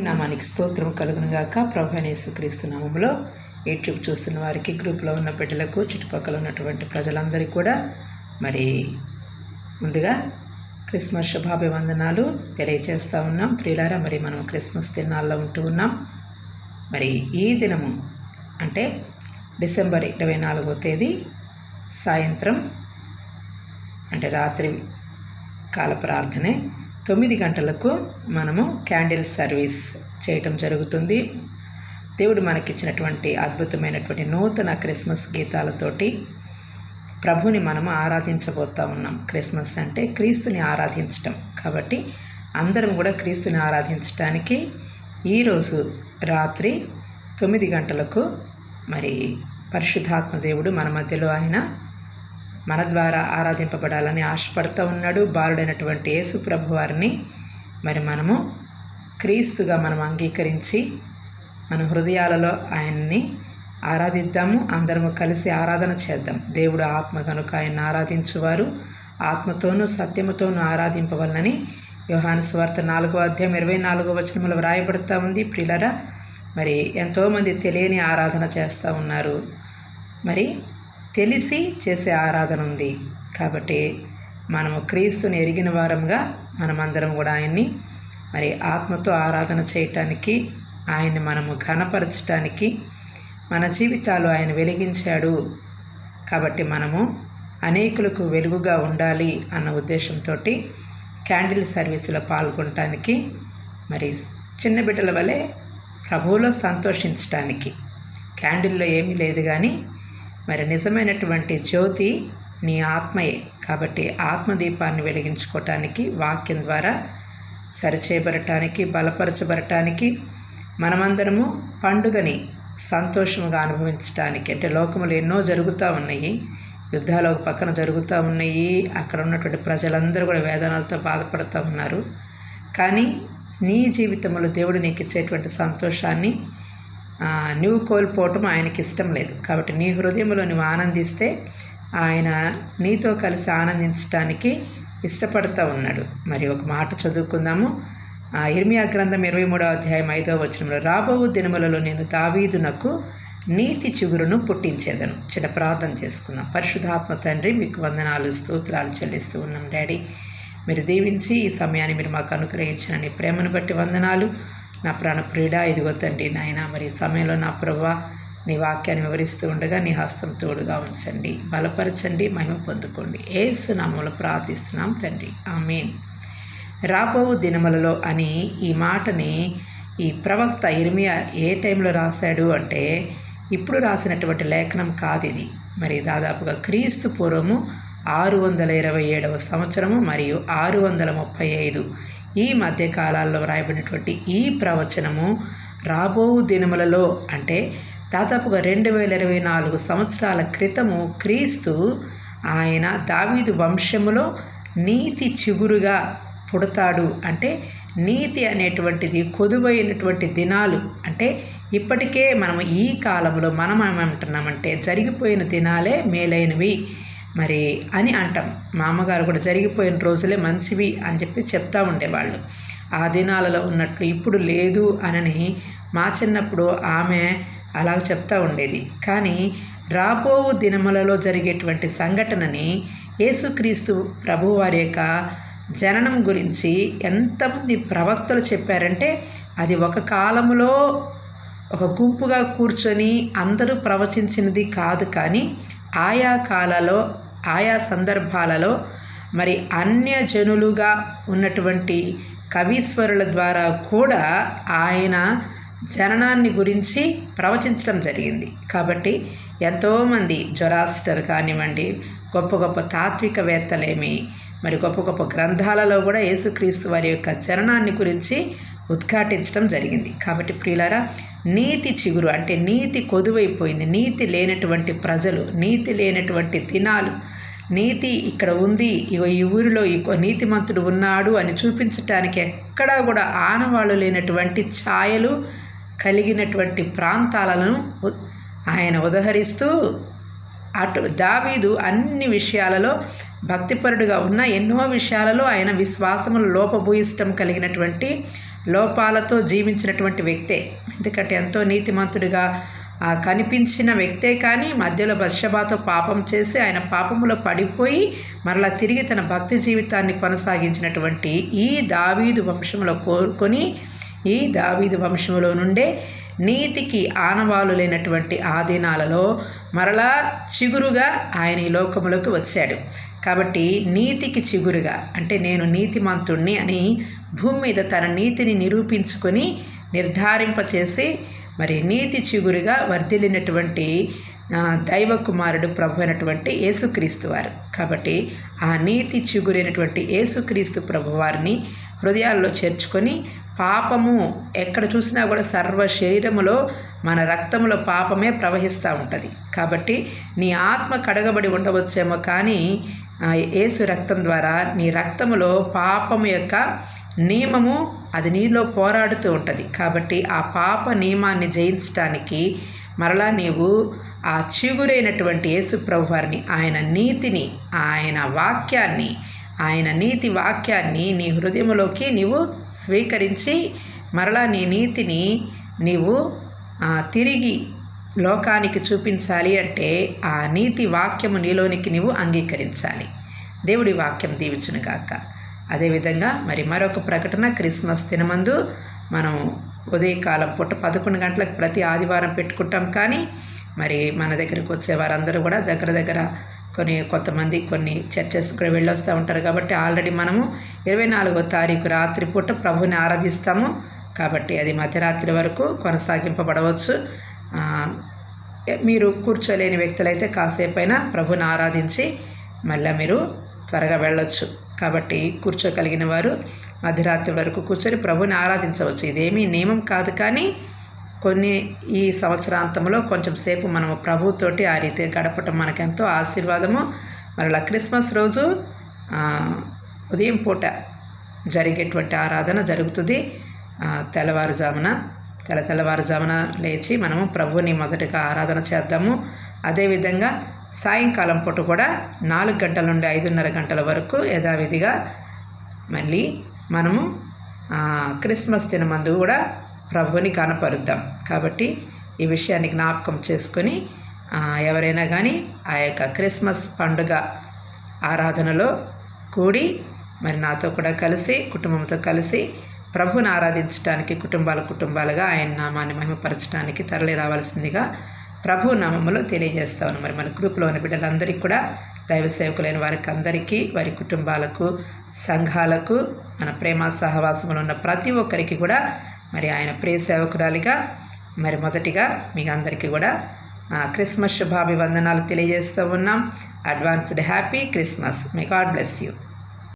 నామానికి స్తోత్రం కలుగునుగాక. ప్రభువైన యేసుక్రీస్తు నామములో యూట్యూబ్ చూస్తున్న వారికి, గ్రూప్లో ఉన్న బిడ్డలకు, చుట్టుపక్కల ఉన్నటువంటి ప్రజలందరికీ కూడా మరి ముందుగా క్రిస్మస్ శుభాభివందనాలు తెలియజేస్తూ ఉన్నాం. ప్రియులారా, మరి మనం క్రిస్మస్ దినాల్లో ఉంటూ ఉన్నాం. మరి ఈ దినము అంటే డిసెంబర్ 24వ తేదీ సాయంత్రం అంటే రాత్రి కాల ప్రార్థనే 9 గంటలకు మనము క్యాండిల్ సర్వీస్ చేయటం జరుగుతుంది. దేవుడు మనకిచ్చినటువంటి అద్భుతమైనటువంటి నూతన క్రిస్మస్ గీతాలతోటి ప్రభుని మనము ఆరాధించబోతూ ఉన్నాం. క్రిస్మస్ అంటే క్రీస్తుని ఆరాధించటం కాబట్టి అందరం కూడా క్రీస్తుని ఆరాధించడానికి ఈరోజు రాత్రి 9 గంటలకు మరి పరిశుద్ధాత్మ దేవుడు మన మధ్యలో ఆయన మన ద్వారా ఆరాధింపబడాలని ఆశపడుతూ ఉన్నాడు. బాలుడైనటువంటి యేసు ప్రభు వారిని మరి మనము క్రీస్తుగా మనం అంగీకరించి మన హృదయాలలో ఆయన్ని ఆరాధిద్దాము. అందరము కలిసి ఆరాధన చేద్దాం. దేవుడు ఆత్మ కనుక ఆయన్ని ఆరాధించువారు ఆత్మతోనూ సత్యముతోనూ ఆరాధింపవలనని యోహాను సువార్త 4వ అధ్యాయం 24వ వచనములో వ్రాయబడుతూ ఉంది. ప్రియులారా, మరి ఎంతోమంది తెలియని ఆరాధన చేస్తూ ఉన్నారు. మరి తెలిసి చేసే ఆరాధన ఉంది. కాబట్టి మనము క్రీస్తుని ఎరిగిన వారంగా మనమందరం కూడా ఆయన్ని మరి ఆత్మతో ఆరాధన చేయటానికి, ఆయన్ని మనము ఘనపరచటానికి, మన జీవితాలు ఆయన వెలిగించాడు కాబట్టి మనము అనేకులకు వెలుగుగా ఉండాలి అన్న ఉద్దేశంతో క్యాండిల్ సర్వీసులో పాల్గొనటానికి, మరి చిన్న బిడ్డల వలె ప్రభువులో సంతోషించటానికి. క్యాండిల్లో ఏమీ లేదు కానీ మరి నిజమైనటువంటి జ్యోతి నీ ఆత్మయే. కాబట్టి ఆత్మదీపాన్ని వెలిగించుకోవటానికి, వాక్యం ద్వారా సరిచేయబడటానికి, బలపరచబడటానికి, మనమందరము పండుగని సంతోషముగా అనుభవించటానికి. అంటే లోకములు ఎన్నో జరుగుతూ ఉన్నాయి, యుద్ధాలు ఒక పక్కన జరుగుతూ ఉన్నాయి, అక్కడ ఉన్నటువంటి ప్రజలందరూ కూడా వేదనలతో బాధపడుతూ ఉన్నారు. కానీ నీ జీవితంలో దేవుడు నీకు ఇచ్చేటువంటి సంతోషాన్ని నువ్వు కోల్పోవటం ఆయనకి ఇష్టం లేదు. కాబట్టి నీ హృదయంలో నువ్వు ఆనందిస్తే ఆయన నీతో కలిసి ఆనందించడానికి ఇష్టపడుతూ ఉన్నాడు. మరి ఒక మాట చదువుకుందాము. ఇర్మియా గ్రంథం 23వ అధ్యాయం 5వ వచనంలో, రాబో దినములలో నేను దావీదునకు నీతి చిగురును పుట్టించేదను. చిన్న ప్రార్థన చేసుకుందాం. పరిశుద్ధాత్మ తండ్రి, మీకు వందనాలు, స్తోత్రాలు చెల్లిస్తూ ఉన్నాం. డాడీ, మీరు దీవించి ఈ సమయాన్ని మీరు మాకు అనుగ్రహించిన నీ ప్రేమను బట్టి వందనాలు. నా ప్రాణప్రియుడా, ఇదిగో తండ్రి నాయన, మరి ఈ సమయంలో నా ప్రభువా నీ వాక్యాన్ని వివరిస్తూ ఉండగా నీ హస్తం తోడుగా ఉంచండి, బలపరచండి, మహిమ పొందుకోండి. యేసు నామములో ప్రార్థిస్తున్నాం తండ్రి, ఆమేన్. రాబోవు దినములలో అని ఈ మాటని ఈ ప్రవక్త ఇర్మియా ఏ టైంలో రాశాడు అంటే, ఇప్పుడు రాసినటువంటి లేఖనం కాదు ఇది. మరి దాదాపుగా క్రీస్తు పూర్వము 627వ సంవత్సరము మరియు 635 ఈ మధ్య కాలాల్లో వ్రాయబడినటువంటి ఈ ప్రవచనము రాబోవు దినములలో అంటే దాదాపుగా 2024 సంవత్సరాల క్రితము క్రీస్తు ఆయన దావీదు వంశములో నీతి చిగురుగా పుడతాడు. అంటే నీతి అనేటువంటిది కొదువైనటువంటి దినాలు. అంటే ఇప్పటికే మనం ఈ కాలంలో మనం ఏమంటున్నామంటే జరిగిపోయిన దినాలే మేలైనవి మరి అని అంటాం. మా అమ్మగారు కూడా జరిగిపోయిన రోజులే మంచివి అని చెప్పి చెప్తూ ఉండేవాళ్ళు. ఆ దినాలలో ఉన్నట్లు ఇప్పుడు లేదు అని మా చిన్నప్పుడు ఆమె అలాగ చెప్తూ ఉండేది. కానీ రాబోవు దినములలో జరిగేటువంటి సంఘటనని యేసుక్రీస్తు ప్రభువారి యొక్క జననం గురించి ఎంతమంది ప్రవక్తలు చెప్పారంటే, అది ఒక కాలములో ఒక గుంపుగా కూర్చొని అందరూ ప్రవచించినది కాదు. కానీ ఆయా కాలాల్లో, ఆయా సందర్భాలలో మరి అన్యజనులుగా ఉన్నటువంటి కవీశ్వరుల ద్వారా కూడా ఆయన జననాన్ని గురించి ప్రవచించడం జరిగింది. కాబట్టి ఎంతోమంది జొరాస్టర్ కానివ్వండి, గొప్ప గొప్ప తాత్వికవేత్తలేమి, మరి గొప్ప గొప్ప గ్రంథాలలో కూడా యేసుక్రీస్తు వారి యొక్క జననాన్ని గురించి ఉద్ఘాటించడం జరిగింది. కాబట్టి ప్రియులారా, నీతి చిగురు అంటే నీతి కొదువైపోయింది. నీతి లేనటువంటి ప్రజలు, నీతి లేనటువంటి దినాలు, నీతి ఇక్కడ ఉంది, ఇగో ఈ ఊరిలో నీతిమంతుడు ఉన్నాడు అని చూపించటానికి ఎక్కడా కూడా ఆనవాళ్ళు లేనటువంటి ఛాయలు కలిగినటువంటి ప్రాంతాలను ఆయన ఉదహరిస్తూ దావీదు అన్ని విషయాలలో భక్తిపరుడుగా ఉన్న ఎన్నో విషయాలలో ఆయన విశ్వాసములు లోపభూయిష్టం కలిగినటువంటి లోపాలతో జీవించినటువంటి వ్యక్తే. ఎందుకంటే ఎంతో నీతిమంతుడిగా కనిపించిన వ్యక్తే, కానీ మధ్యలో బత్షెబాతో పాపం చేసి ఆయన పాపములో పడిపోయి మరలా తిరిగి తన భక్తి జీవితాన్ని కొనసాగించినటువంటి ఈ దావీదు వంశంలో కోరుకొని ఈ దావీదు వంశంలో నుండే నీతికి ఆనవాలు లేనటువంటి ఆ దినాలలో మరలా చిగురుగా ఆయన ఈ లోకములోకి వచ్చాడు. కాబట్టి నీతికి చిగురుగా, అంటే నేను నీతిమంతుణ్ణి అని భూమి మీద తన నీతిని నిరూపించుకొని నిర్ధారింపచేసి మరి నీతి చిగురుగా వర్ధిల్లినటువంటి దైవ కుమారుడు ప్రభు అయినటువంటి యేసుక్రీస్తు వారు. కాబట్టి ఆ నీతి చిగురైనటువంటి యేసుక్రీస్తు ప్రభు వారిని హృదయాల్లో చేర్చుకొని పాపము ఎక్కడ చూసినా కూడా సర్వ శరీరములో మన రక్తములో పాపమే ప్రవహిస్తూ ఉంటుంది. కాబట్టి నీ ఆత్మ కడగబడి ఉండవచ్చేమో, కానీ యేసు రక్తం ద్వారా నీ రక్తములో పాపము యొక్క నియమము అది నీలో పోరాడుతూ ఉంటుంది. కాబట్టి ఆ పాప నియమాన్ని జయించడానికి మరలా నీవు ఆ చిగురైనటువంటి యేసు ప్రభు వారిని, ఆయన నీతిని, ఆయన వాక్యాన్ని, ఆయన నీతి వాక్యాన్ని నీ హృదయంలోకి నీవు స్వీకరించి మరలా నీ నీతిని నీవు తిరిగి లోకానికి చూపించాలి అంటే ఆ నీతి వాక్యము నీలోనికి నీవు అంగీకరించాలి. దేవుడి వాక్యం దీవించును గాక. అదేవిధంగా మరి మరొక ప్రకటన, క్రిస్మస్ దినమందు మనం ఉదయకాలం పూట 11 గంటలకు ప్రతి ఆదివారం పెట్టుకుంటాం. కానీ మరి మన దగ్గరికి వచ్చే వారందరూ కూడా దగ్గర కొంతమంది కొన్ని చర్చెస్ కూడా వెళ్ళొస్తూ ఉంటారు. కాబట్టి ఆల్రెడీ మనము 24వ తారీఖు రాత్రి పూట ప్రభుని ఆరాధిస్తాము. కాబట్టి అది మధ్యరాత్రి వరకు కొనసాగింపబడవచ్చు. మీరు కూర్చోలేని వ్యక్తులైతే కాసేపైనా ప్రభుని ఆరాధించి మళ్ళీ మీరు త్వరగా వెళ్ళొచ్చు. కాబట్టి కూర్చోగలిగిన వారు మధ్యరాత్రి వరకు కూర్చొని ప్రభుని ఆరాధించవచ్చు. ఇదేమీ నియమం కాదు, కానీ కొన్ని ఈ సంవత్సరాంతంలో కొంచెం సేపు మనము ప్రభుతోటి ఆ రీతిగా గడపటం మనకెంతో ఆశీర్వాదము. మరలా క్రిస్మస్ రోజు ఉదయం పూట జరిగేటువంటి ఆరాధన జరుగుతుంది. తెల్లవారుజామున లేచి మనము ప్రభుని మొదటగా ఆరాధన చేద్దాము. అదేవిధంగా సాయంకాలం పూట కూడా 4 గంటల నుండి 5:30 గంటల వరకు యథావిధిగా మళ్ళీ మనము క్రిస్మస్ దినమందు కూడా ప్రభుని కనపరుద్దాం. కాబట్టి ఈ విషయాన్ని జ్ఞాపకం చేసుకొని ఎవరైనా కానీ ఆ యొక్క క్రిస్మస్ పండుగ ఆరాధనలో కూడి మరి నాతో కూడా కలిసి, కుటుంబంతో కలిసి ప్రభుని ఆరాధించడానికి కుటుంబాలుగా ఆయన నామాన్ని మహిమపరచడానికి తరలి రావాల్సిందిగా ప్రభు నామములో తెలియజేస్తాను. మరి మన గ్రూప్లో ఉన్న బిడ్డలందరికీ కూడా, దైవ సేవకులైన వారికి అందరికీ, వారి కుటుంబాలకు, సంఘాలకు, మన ప్రేమ సహవాసములు ఉన్న ప్రతి ఒక్కరికి కూడా మరి ఆయన ప్రియ సేవకురాలిగా మరి మొదటిగా మీకు అందరికీ కూడా క్రిస్మస్ శుభాభివందనాలు తెలియజేస్తూ ఉన్నాం. Advanced happy Christmas. May God bless you.